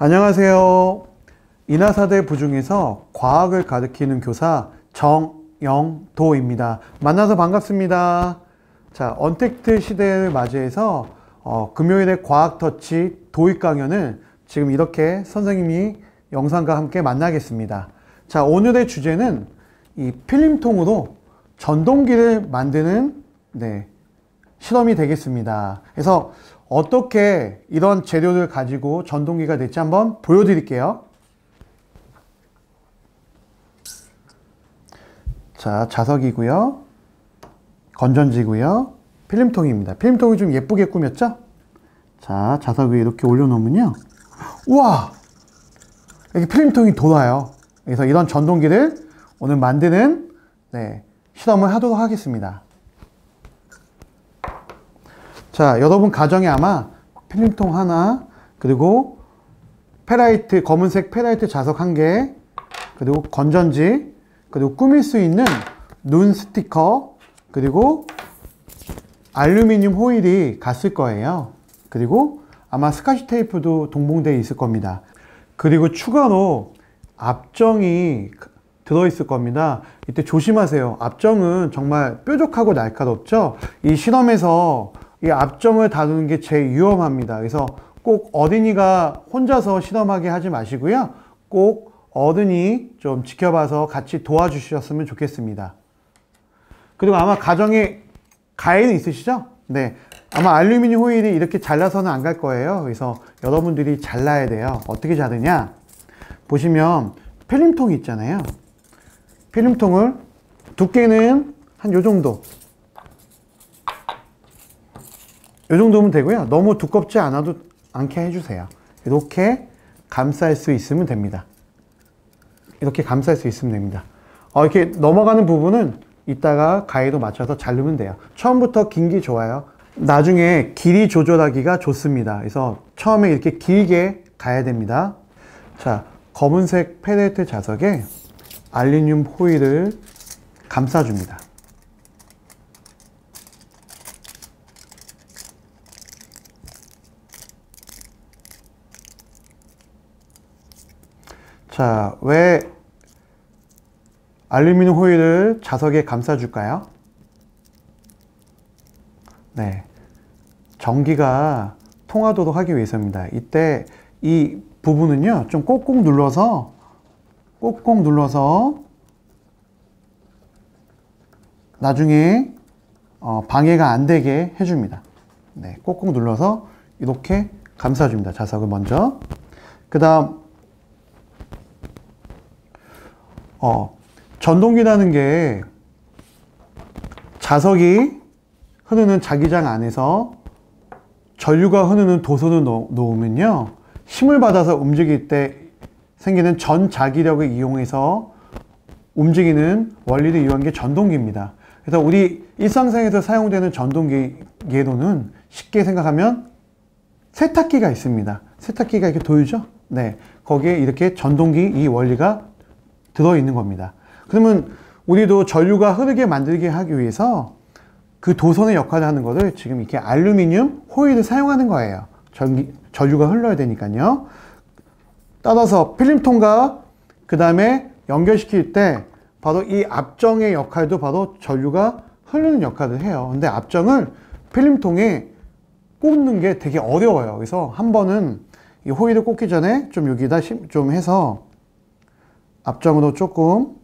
안녕하세요. 인하사대 부중에서 과학을 가르치는 교사 정영도입니다. 만나서 반갑습니다. 자, 언택트 시대를 맞이해서 금요일에 과학 터치 도입 강연을 지금 이렇게 선생님이 영상과 함께 만나겠습니다. 자, 오늘의 주제는 이 필름통으로 전동기를 만드는 실험이 되겠습니다. 그래서 어떻게 이런 재료를 가지고 전동기가 될지 한번 보여드릴게요. 자, 자석이고요. 건전지고요. 필름통입니다. 필름통이 좀 예쁘게 꾸몄죠? 자, 자석 위에 이렇게 올려놓으면요. 우와! 이렇게 필름통이 돌아요. 그래서 이런 전동기를 오늘 만드는 실험을 하도록 하겠습니다. 자, 여러분 가정에 아마 필름통 하나, 그리고 페라이트, 검은색 페라이트 자석 한 개, 그리고 건전지, 그리고 꾸밀 수 있는 눈 스티커, 그리고 알루미늄 호일이 갔을 거예요. 그리고 아마 스카치 테이프도 동봉되어 있을 겁니다. 그리고 추가로 압정이 들어있을 겁니다. 이때 조심하세요. 압정은 정말 뾰족하고 날카롭죠? 이 실험에서 이 압정을 다루는 게 제일 위험합니다. 그래서 꼭 어린이가 혼자서 실험하게 하지 마시고요. 꼭 어른이 좀 지켜봐서 같이 도와주셨으면 좋겠습니다. 그리고 아마 가정에 가해는 있으시죠? 네. 아마 알루미늄 호일이 이렇게 잘라서는 안 갈 거예요. 그래서 여러분들이 잘라야 돼요. 어떻게 자르냐? 보시면 필름통이 있잖아요. 필름통을 두께는 한 요 정도. 요 정도면 되고요. 너무 두껍지 않게 해주세요. 이렇게 감쌀 수 있으면 됩니다. 이렇게 감쌀 수 있으면 됩니다. 이렇게 넘어가는 부분은 이따가 가위로 맞춰서 자르면 돼요. 처음부터 긴 게 좋아요. 나중에 길이 조절하기가 좋습니다. 그래서 처음에 이렇게 길게 가야 됩니다. 자, 검은색 페레트 자석에 알루미늄 호일을 감싸줍니다. 자, 왜 알루미늄 호일을 자석에 감싸줄까요? 네, 전기가 통하도록 하기 위해서입니다. 이때 이 부분은요, 좀 꼭꼭 눌러서 나중에 방해가 안 되게 해줍니다. 네, 꼭꼭 눌러서 이렇게 감싸줍니다. 자석을 먼저. 그 다음 전동기라는 게 자석이 흐르는 자기장 안에서 전류가 흐르는 도선을 놓으면요, 힘을 받아서 움직일 때 생기는 전자기력을 이용해서 움직이는 원리를 이용한 게 전동기입니다. 그래서 우리 일상생활에서 사용되는 전동기 예로는 쉽게 생각하면 세탁기가 있습니다. 세탁기가 이렇게 돌죠? 네, 거기에 이렇게 전동기 이 원리가 들어있는 겁니다. 그러면 우리도 전류가 흐르게 만들게 하기 위해서 그 도선의 역할을 하는 것을 지금 이렇게 알루미늄 호일을 사용하는 거예요. 전류가 흘러야 되니까요. 따라서 필름통과 그 다음에 연결시킬 때 바로 이 압정의 역할도 바로 전류가 흐르는 역할을 해요. 근데 압정을 필름통에 꽂는 게 되게 어려워요. 그래서 한 번은 이 호일을 꽂기 전에 좀 여기다 좀 해서 압정으로 조금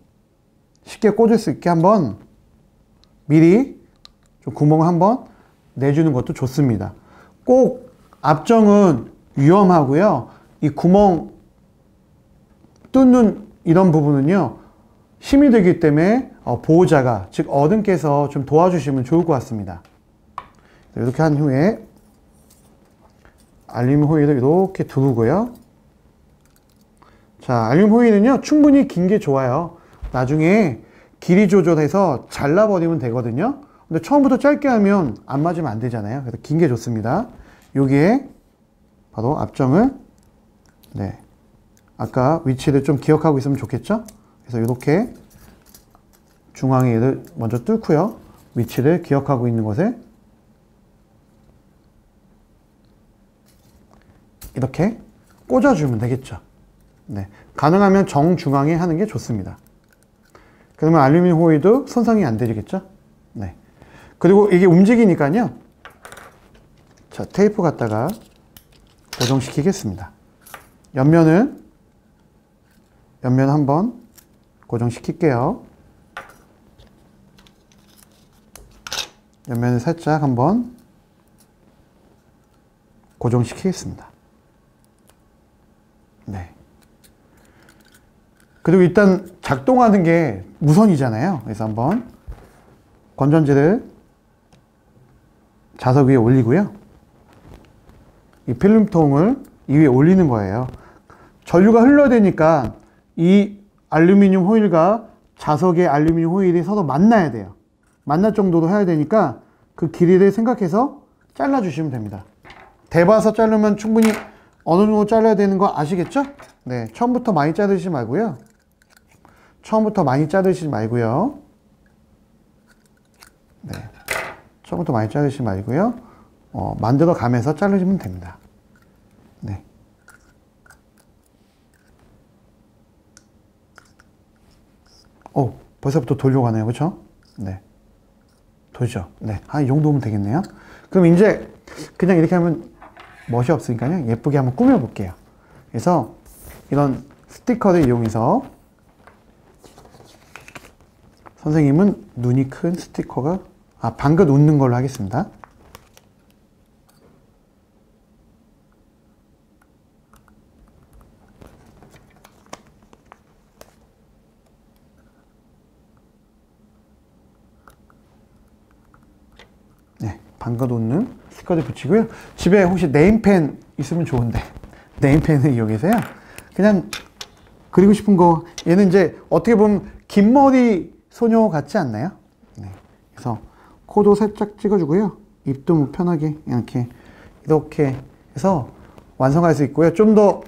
쉽게 꽂을 수 있게 한번 미리 좀 구멍을 한번 내주는 것도 좋습니다. 꼭 압정은 위험하고요. 이 구멍 뚫는 이런 부분은요, 힘이 들기 때문에 보호자가, 즉 어른께서 좀 도와주시면 좋을 것 같습니다. 이렇게 한 후에 알루미늄 호일을 이렇게 두르고요. 자, 알루미늄 호일은요, 충분히 긴 게 좋아요. 나중에 길이 조절해서 잘라버리면 되거든요. 근데 처음부터 짧게 하면 안 맞으면 안 되잖아요. 그래서 긴 게 좋습니다. 여기에 바로 압정을, 아까 위치를 좀 기억하고 있으면 좋겠죠? 그래서 이렇게 중앙에 얘를 먼저 뚫고요. 위치를 기억하고 있는 것에 이렇게 꽂아주면 되겠죠. 네. 가능하면 정중앙에 하는 게 좋습니다. 그러면 알루미늄 호일도 손상이 안 되겠죠. 네. 그리고 이게 움직이니까요. 자, 테이프 갖다가 고정시키겠습니다. 옆면을 한번 고정시킬게요. 옆면을 살짝 한번 고정시키겠습니다. 네. 그리고 일단 작동하는 게 무선이잖아요. 그래서 한번 건전지를 자석 위에 올리고요. 이 필름통을 이 위에 올리는 거예요. 전류가 흘러야되니까 이 알루미늄 호일과 자석의 알루미늄 호일이 서로 만나야 돼요. 만날 정도로 해야 되니까 그 길이를 생각해서 잘라주시면 됩니다. 대봐서 자르면 충분히 어느 정도 잘라야 되는 거 아시겠죠? 네, 처음부터 많이 자르시지 말고요. 네, 처음부터 많이 자르시지 말고요. 만들어 가면서 자르시면 됩니다. 네. 벌써부터 돌려가네요. 그쵸? 네. 돌죠? 네. 이 정도면 되겠네요. 그럼 이제 그냥 이렇게 하면 멋이 없으니까요. 예쁘게 한번 꾸며볼게요. 그래서 이런 스티커를 이용해서 선생님은 눈이 큰 스티커가 방긋 웃는 걸로 하겠습니다. 네, 방긋 웃는 스티커를 붙이고요. 집에 혹시 네임펜 있으면 좋은데 네임펜을 이용해서요. 그냥 그리고 싶은 거, 얘는 이제 어떻게 보면 긴 머리 소녀 같지 않나요? 네. 그래서 코도 살짝 찍어주고요. 입도 뭐 편하게 이렇게 해서 완성할 수 있고요. 좀 더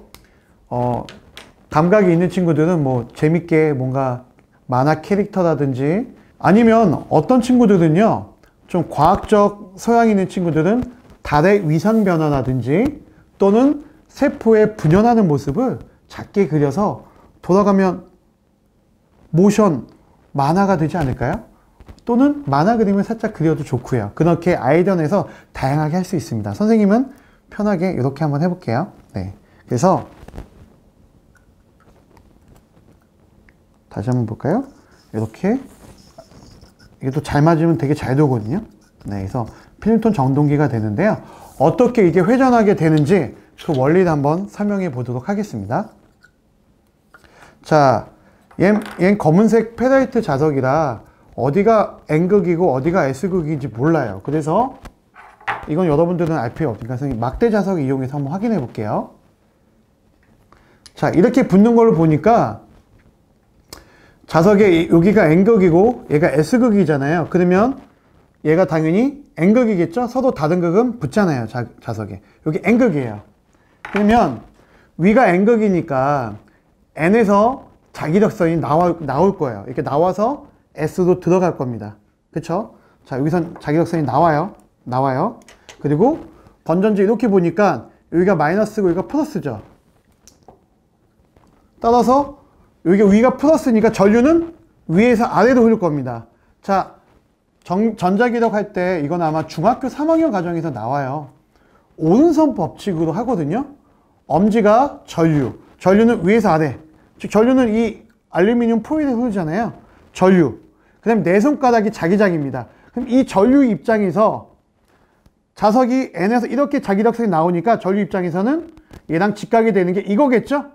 감각이 있는 친구들은 뭐 재밌게 뭔가 만화 캐릭터라든지, 아니면 어떤 친구들은요 좀 과학적 소양 있는 친구들은 달의 위상 변화라든지 또는 세포의 분열하는 모습을 작게 그려서 돌아가면 모션 만화가 되지 않을까요? 또는 만화 그림을 살짝 그려도 좋고요. 그렇게 아이디어 내서 다양하게 할 수 있습니다. 선생님은 편하게 이렇게 한번 해볼게요. 네. 그래서 다시 한번 볼까요? 이렇게 이게 또 잘 맞으면 되게 잘 되거든요. 네. 그래서 필름톤 정돈기가 되는데요. 어떻게 이게 회전하게 되는지 그 원리를 한번 설명해 보도록 하겠습니다. 자, 얘는 검은색 페라이트 자석이라 어디가 N극이고 어디가 S극인지 몰라요. 그래서 이건 여러분들은 알 필요 없으니까 선생님 막대 자석 이용해서 한번 확인해 볼게요. 자, 이렇게 붙는 걸로 보니까 자석에 여기가 N극이고 얘가 S극이잖아요. 그러면 얘가 당연히 N극이겠죠? 서로 다른 극은 붙잖아요. 자석에. 여기 N극이에요. 그러면 위가 N극이니까 N에서 자기력선이 나올 거예요. 이렇게 나와서 S로 들어갈 겁니다. 그쵸? 자, 여기선 자기력선이 나와요. 그리고 건전지 이렇게 보니까 여기가 마이너스고 여기가 플러스죠. 따라서 여기가 위가 플러스니까 전류는 위에서 아래로 흐를 겁니다. 자, 전자기력 할 때 이건 아마 중학교 3학년 과정에서 나와요. 오른손 법칙으로 하거든요. 엄지가 전류는 위에서 아래. 즉 전류는 이 알루미늄 포일에 흐르잖아요. 전류. 그 다음에 내 손가락이 자기장입니다. 그럼 이 전류 입장에서 자석이 N에서 이렇게 자기력선이 나오니까 전류 입장에서는 얘랑 직각이 되는 게 이거겠죠?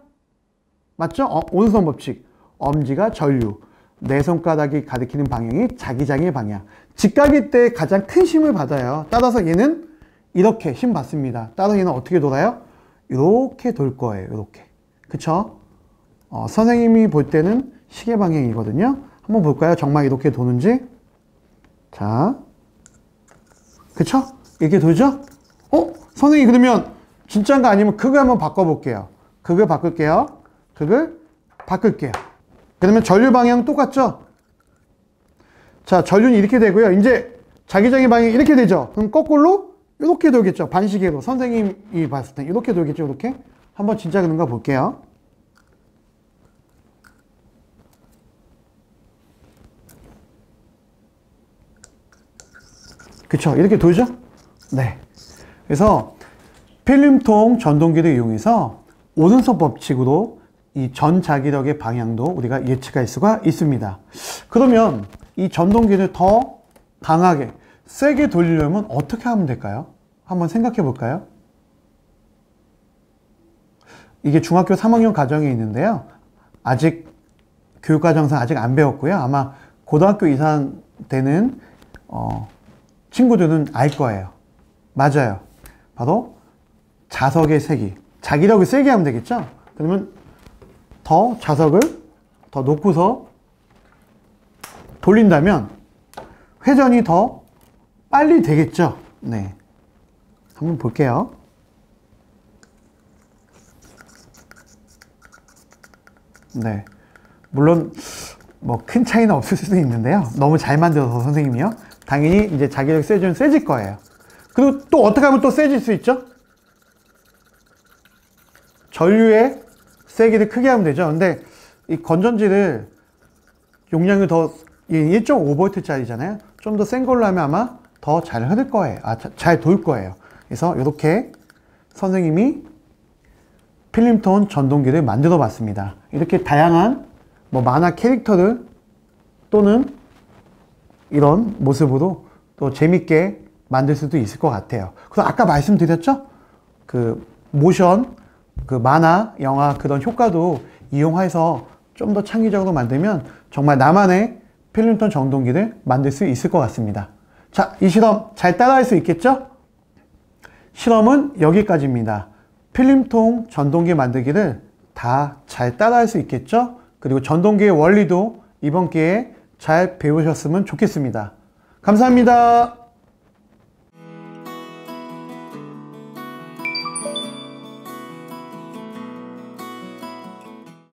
맞죠? 오른손 법칙. 엄지가 전류. 내 손가락이 가리키는 방향이 자기장의 방향. 직각일 때 가장 큰 힘을 받아요. 따라서 얘는 이렇게 힘 받습니다. 따라서 얘는 어떻게 돌아요? 이렇게 돌 거예요. 이렇게. 그쵸? 선생님이 볼 때는 시계 방향이거든요. 한번 볼까요? 정말 이렇게 도는지. 자, 그쵸? 이렇게 돌죠? 선생님 그러면 진짜인가 아니면 극을 한번 바꿔볼게요. 극을 바꿀게요. 그러면 전류 방향 똑같죠? 자, 전류는 이렇게 되고요. 이제 자기장의 방향이 이렇게 되죠? 그럼 거꾸로 이렇게 돌겠죠? 반시계로. 선생님이 봤을 때 이렇게 돌겠죠? 이렇게? 한번 진짜 그런가 볼게요. 그쵸? 이렇게 돌죠? 네. 그래서 필름통 전동기를 이용해서 오른손 법칙으로 이 전자기력의 방향도 우리가 예측할 수가 있습니다. 그러면 이 전동기를 더 강하게, 세게 돌리려면 어떻게 하면 될까요? 한번 생각해 볼까요? 이게 중학교 3학년 과정에 있는데요. 아직 교육과정상 아직 안 배웠고요. 아마 고등학교 이상 되는 친구들은 알 거예요. 맞아요. 바로 자석의 세기. 자기력을 세게 하면 되겠죠? 그러면 더 자석을 더 놓고서 돌린다면 회전이 더 빨리 되겠죠? 네. 한번 볼게요. 네. 물론 뭐 큰 차이는 없을 수도 있는데요. 너무 잘 만들어서 선생님이요. 당연히 이제 자기력 세지면 세질 거예요. 그리고 또 어떻게 하면 또 세질 수 있죠? 전류의 세기를 크게 하면 되죠. 근데 이 건전지를 용량이 더 1.5V 짜리잖아요. 좀 더 센 걸로 하면 아마 더 잘 흐를 거예요. 잘 돌 거예요. 그래서 이렇게 선생님이 필름톤 전동기를 만들어 봤습니다. 이렇게 다양한 뭐 만화 캐릭터를 또는 이런 모습으로 또 재밌게 만들 수도 있을 것 같아요. 그래서 아까 말씀드렸죠? 그 모션, 그 만화, 영화 그런 효과도 이용해서 좀 더 창의적으로 만들면 정말 나만의 필름톤 전동기를 만들 수 있을 것 같습니다. 자, 이 실험 잘 따라할 수 있겠죠? 실험은 여기까지입니다. 필름통 전동기 만들기를 다 잘 따라할 수 있겠죠? 그리고 전동기의 원리도 이번 기회에 잘 배우셨으면 좋겠습니다. 감사합니다.